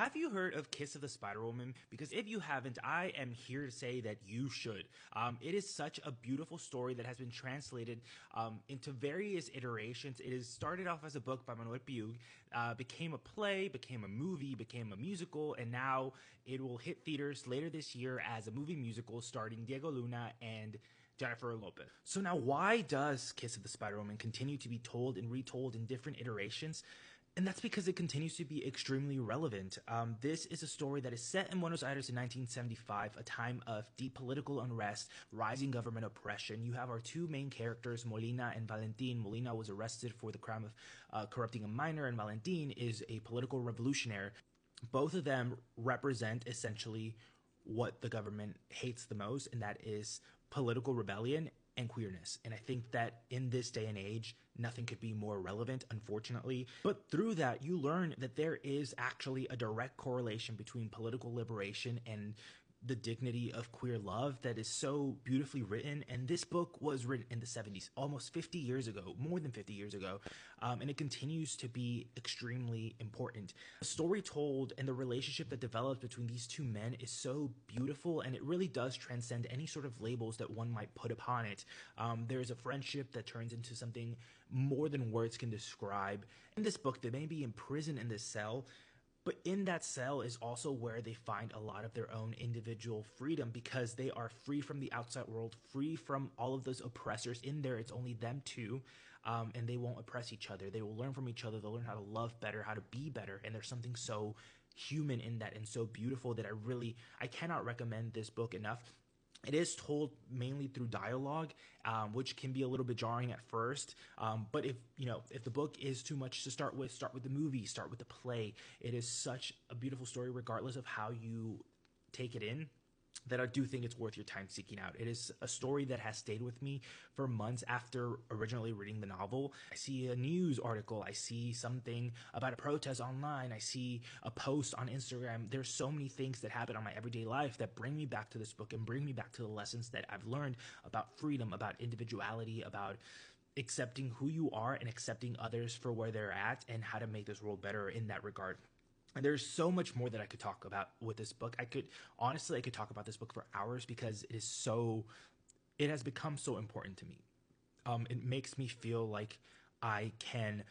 Have you heard of Kiss of the Spider Woman? Because if you haven't, I am here to say that you should. It is such a beautiful story that has been translated into various iterations. It is started off as a book by Manuel Piug, became a play, became a movie, became a musical, and now it will hit theaters later this year as a movie musical starring Diego Luna and Jennifer Lopez. So now why does Kiss of the Spider Woman continue to be told and retold in different iterations? And that's because it continues to be extremely relevant. This is a story that is set in Buenos Aires in 1975, a time of deep political unrest, rising government oppression. You have our two main characters, Molina and Valentin. Molina was arrested for the crime of corrupting a minor, and Valentin is a political revolutionary. Both of them represent essentially what the government hates the most, and that is political rebellion and queerness. And I think that in this day and age, nothing could be more relevant, unfortunately. But through that, you learn that there is actually a direct correlation between political liberation and the dignity of queer love that is so beautifully written. And this book was written in the 70s, almost 50 years ago, more than 50 years ago. And it continues to be extremely important. The story told and the relationship that develops between these two men is so beautiful, and it really does transcend any sort of labels that one might put upon it. There's a friendship that turns into something more than words can describe. In this book, they may be imprisoned in this cell, but in that cell is also where they find a lot of their own individual freedom, because they are free from the outside world, free from all of those oppressors. In there, it's only them two, and they won't oppress each other. They will learn from each other. They'll learn how to love better, how to be better. And there's something so human in that and so beautiful that I cannot recommend this book enough. It is told mainly through dialogue, which can be a little bit jarring at first. But if the book is too much to start with the movie, start with the play. It is such a beautiful story, regardless of how you take it in, that I do think it's worth your time seeking out. It is a story that has stayed with me for months after originally reading the novel. I see a news article, I see something about a protest online, I see a post on Instagram. There's so many things that happen on my everyday life that bring me back to this book and bring me back to the lessons that I've learned about freedom, about individuality, about accepting who you are and accepting others for where they're at, and how to make this world better in that regard. And there's so much more that I could talk about with this book. I could talk about this book for hours, because it has become so important to me. It makes me feel like I can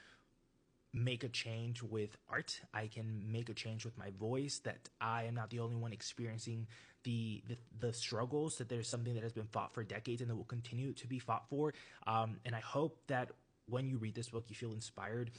make a change with art. I can make a change with my voice, that I am not the only one experiencing the struggles, that there's something that has been fought for decades and that will continue to be fought for. And I hope that when you read this book, you feel inspired.